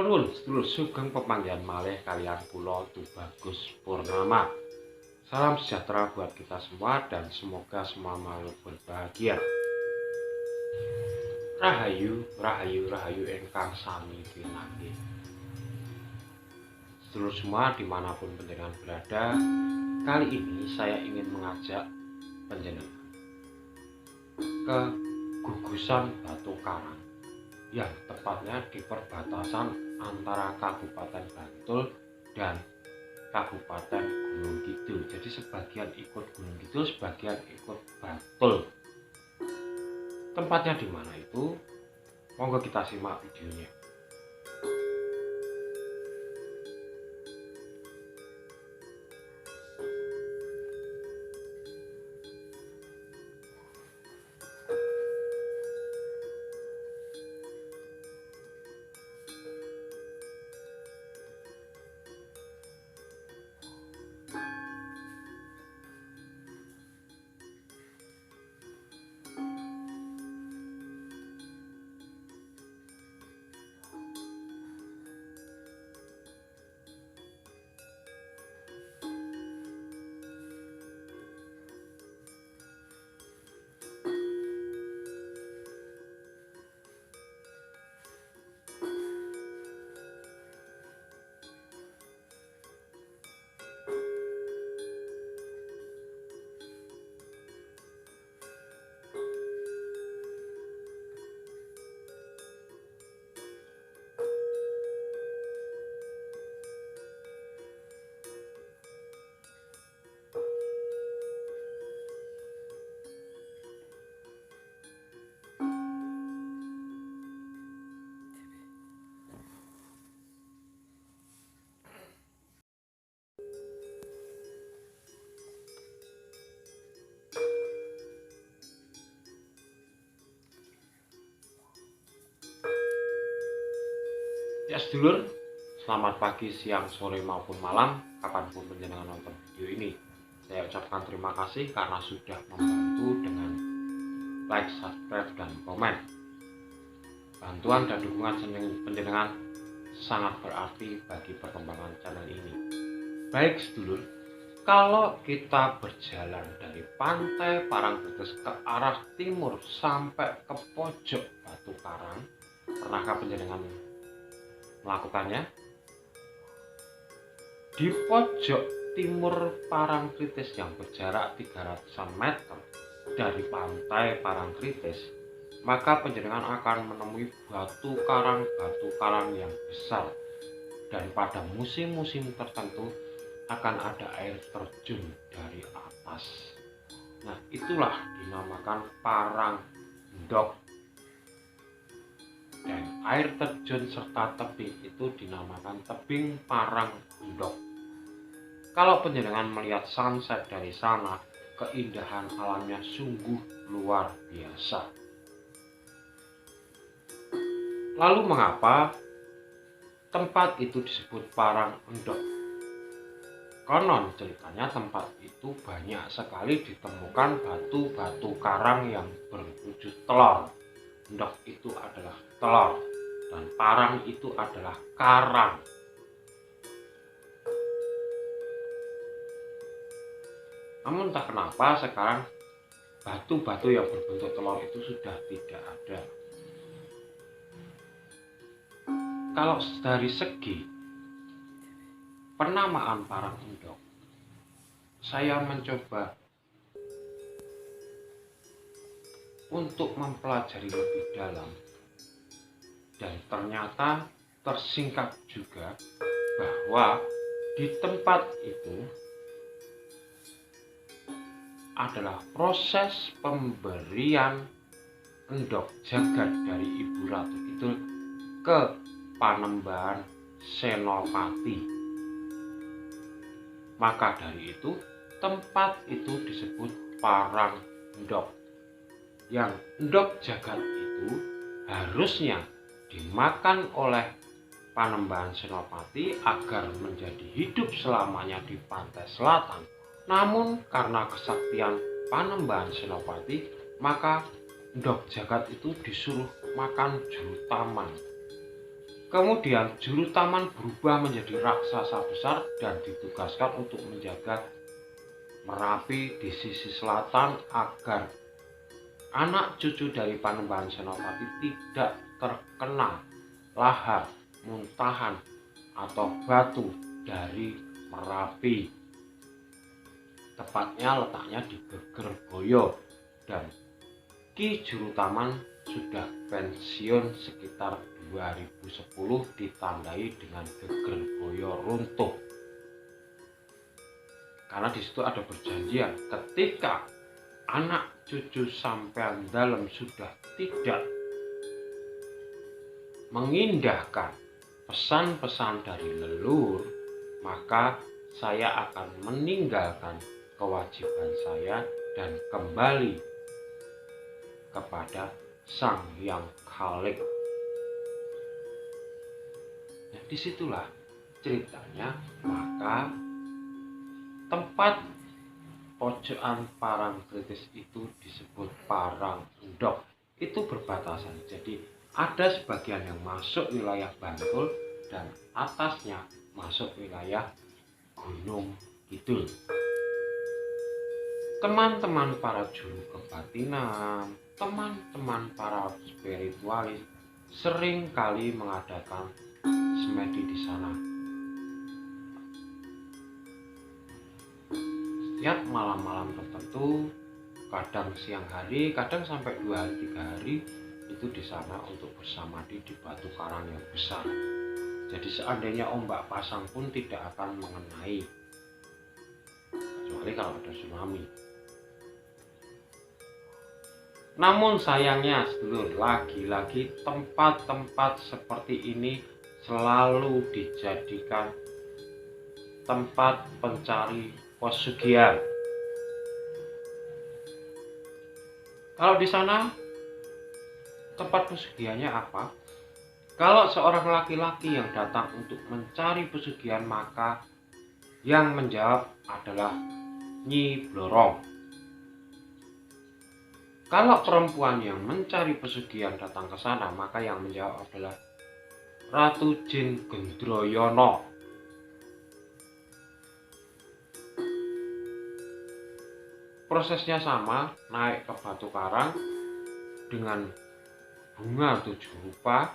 nuwun sedulur sugeng pepanggihan malih kalian kula Tubagus Purnama. Salam sejahtera buat kita semua dan semoga semua makhluk berbahagia. Rahayu, rahayu, rahayu ingkang sami pinanggih. Sedulur semua dimanapun panjenengan berada, kali ini saya ingin mengajak panjenengan ke gugusan Batu Karang yang tepatnya di perbatasan antara Kabupaten Bantul dan Kabupaten Gunung Kidul. Jadi sebagian ikut Gunung Kidul, sebagian ikut Bantul. Tempatnya di mana itu? Monggo kita simak videonya. Ya sedulur, selamat pagi, siang, sore maupun malam, kapanpun panjenengan nonton video ini. Saya ucapkan terima kasih karena sudah membantu dengan like, subscribe, dan komen. Bantuan dan dukungan panjenengan sangat berarti bagi perkembangan channel ini. Baik sedulur, kalau kita berjalan dari pantai Parangtritis ke arah timur sampai ke pojok Batu Karang, pernahkah panjenengan melakukannya? Di pojok timur Parangtritis yang berjarak 300 meter dari pantai Parangtritis, maka panjenengan akan menemui batu karang yang besar, dan pada musim-musim tertentu akan ada air terjun dari atas. Nah, itulah dinamakan Parang Endog. Dan air terjun serta tebing itu dinamakan tebing Parang Endog. Kalau panjenengan melihat sunset dari sana, keindahan alamnya sungguh luar biasa. Lalu mengapa tempat itu disebut Parang Endog? Konon ceritanya tempat itu banyak sekali ditemukan batu-batu karang yang berwujud telur. Endog itu adalah telur dan parang itu adalah karang. Namun tak kenapa sekarang batu-batu yang berbentuk telur itu sudah tidak ada. Kalau dari segi penamaan Parang Endog, saya mencoba untuk mempelajari lebih dalam, dan ternyata tersingkap juga bahwa di tempat itu adalah proses pemberian endog jagat dari Ibu Ratu Kidul ke Panembahan Senopati. Maka dari itu tempat itu disebut Parang Endog. Yang endog jagat itu harusnya dimakan oleh Panembahan Senopati agar menjadi hidup selamanya di pantai selatan. Namun karena kesaktian Panembahan Senopati, maka endog jagat itu disuruh makan juru taman. Kemudian juru taman berubah menjadi raksasa besar dan ditugaskan untuk menjaga Merapi di sisi selatan agar anak cucu dari Panembahan Senopati tidak terkena lahar, muntahan, atau batu dari Merapi. Tepatnya letaknya di Gegerboyo, dan Ki Juru Taman sudah pensiun sekitar 2010 ditandai dengan Gegerboyo runtuh. Karena di situ ada perjanjian ketika anak cucu sampean dalam sudah tidak mengindahkan pesan-pesan dari leluhur, maka saya akan meninggalkan kewajiban saya dan kembali kepada Sang Hyang Khalik. Nah, disitulah ceritanya. Maka tempat pojokan Parangtritis itu disebut Parang Endok. Itu berbatasan. Jadi ada sebagian yang masuk wilayah Bantul dan atasnya masuk wilayah Gunung Kidul. Teman-teman para juru kebatinan, teman-teman para spiritualis sering kali mengadakan semedi di sana. Setiap malam-malam tertentu, kadang siang hari, kadang sampai 2 hari 3 hari, itu di sana untuk bersamadi di batu karang yang besar. Jadi seandainya ombak pasang pun tidak akan mengenai, kecuali kalau ada tsunami. Namun sayangnya sedulur, lagi-lagi tempat-tempat seperti ini selalu dijadikan tempat pencari pesugihan. Kalau di sana tempat pesugihannya apa? Kalau seorang laki-laki yang datang untuk mencari pesugihan, maka yang menjawab adalah Nyi Blorong. Kalau perempuan yang mencari pesugihan datang ke sana, maka yang menjawab adalah Ratu Jin Gendroyono. Prosesnya sama, naik ke batu karang dengan bunga 7 rupa,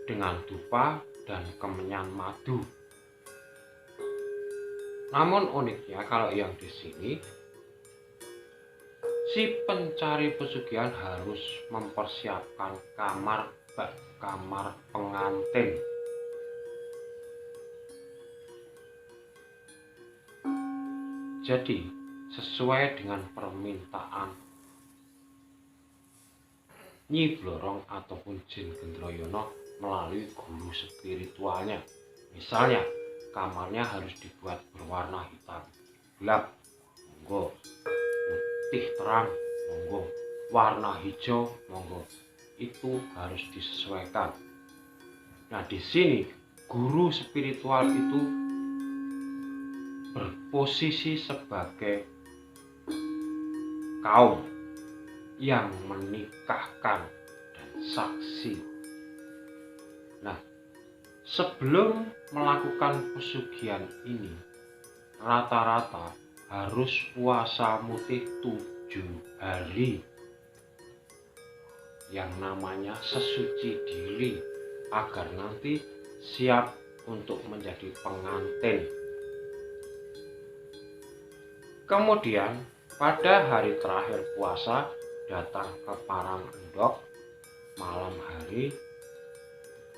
dengan dupa dan kemenyan madu. Namun uniknya kalau yang di sini, si pencari pesugihan harus mempersiapkan kamar pengantin. Jadi sesuai dengan permintaan Nyi Blorong ataupun Jin Gendroyono melalui guru spiritualnya. Misalnya kamarnya harus dibuat berwarna hitam gelap, monggo. Putih terang, monggo. Warna hijau, monggo. Itu harus disesuaikan. Nah, di sini guru spiritual itu berposisi sebagai kaum yang menikahkan dan saksi. Nah, sebelum melakukan pesugihan ini, rata-rata harus puasa mutih 7 hari, yang namanya sesuci diri, agar nanti siap untuk menjadi pengantin. Kemudian pada hari terakhir puasa datang ke Parang Endok malam hari,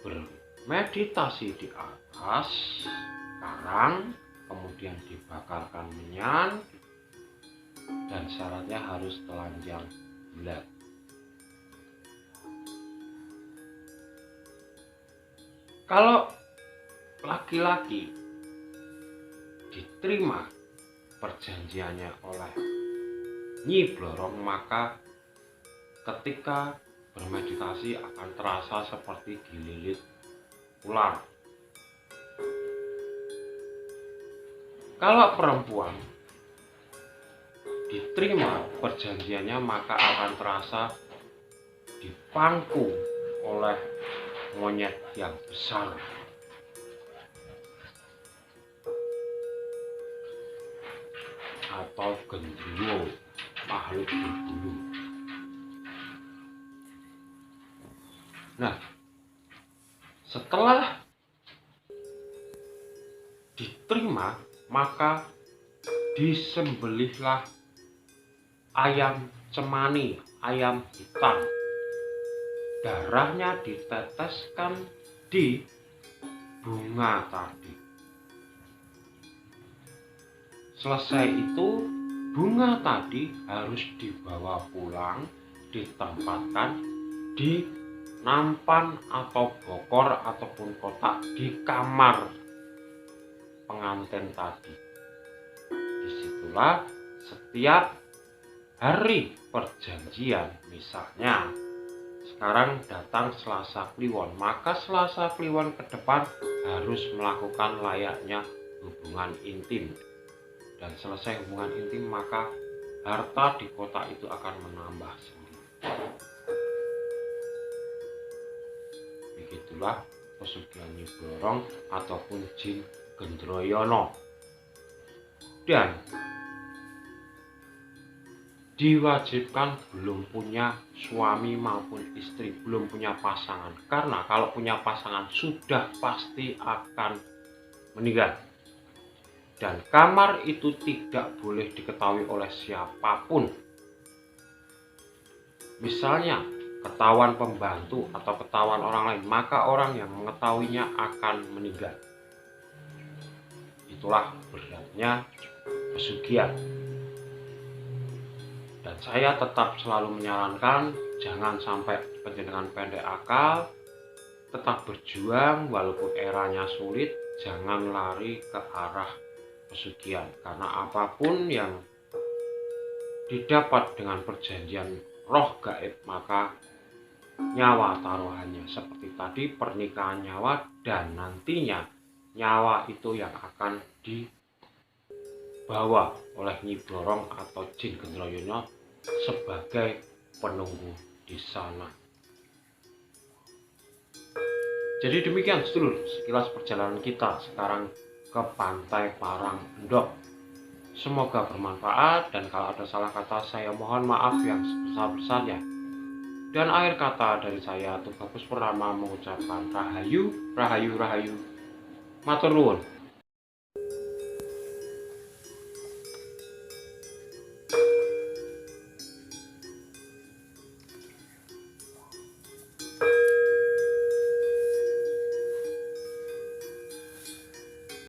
bermeditasi di atas karang, kemudian dibakarkan menyan, dan syaratnya harus telanjang bulat. Kalau laki-laki diterima perjanjiannya oleh Nyi Blorong, maka ketika bermeditasi akan terasa seperti dililit ular. Kalau perempuan diterima perjanjiannya, maka akan terasa dipangku oleh monyet yang besar. Atau gendruwo, makhluk berbulu. Nah, setelah diterima, maka disembelihlah ayam cemani, ayam hitam. Darahnya diteteskan di bunga tadi. Selesai itu, bunga tadi harus dibawa pulang, ditempatkan di nampan atau bokor ataupun kotak di kamar pengantin tadi. Disitulah setiap hari perjanjian, misalnya sekarang datang Selasa Kliwon, maka Selasa Kliwon ke depan harus melakukan layaknya hubungan intim. Dan selesai hubungan intim, maka harta di kotak itu akan menambah sendiri. Begitulah pesugihan Nyi Blorong ataupun Jin Gendroyono. Dan diwajibkan belum punya suami maupun istri, belum punya pasangan. Karena kalau punya pasangan sudah pasti akan meninggal. Dan kamar itu tidak boleh diketahui oleh siapapun. Misalnya ketahuan pembantu atau ketahuan orang lain, maka orang yang mengetahuinya akan meninggal. Itulah beratnya pesugihan. Dan saya tetap selalu menyarankan jangan sampai panjenengan pendek akal, tetap berjuang walaupun eranya sulit, jangan lari ke arah pesugihan, karena apapun yang didapat dengan perjanjian roh gaib, maka nyawa taruhannya. Seperti tadi pernikahan nyawa, dan nantinya nyawa itu yang akan dibawa oleh Nyi Blorong atau Jin Gendroyono sebagai penunggu di sana. Jadi demikian sedulur sekilas perjalanan kita sekarang ke Pantai Paranggendok. Semoga bermanfaat, dan kalau ada salah kata saya mohon maaf yang sebesar-besarnya. Dan akhir kata dari saya, Tugapus Purnama mengucapkan Rahayu, Rahayu, Rahayu. Matur nuwun.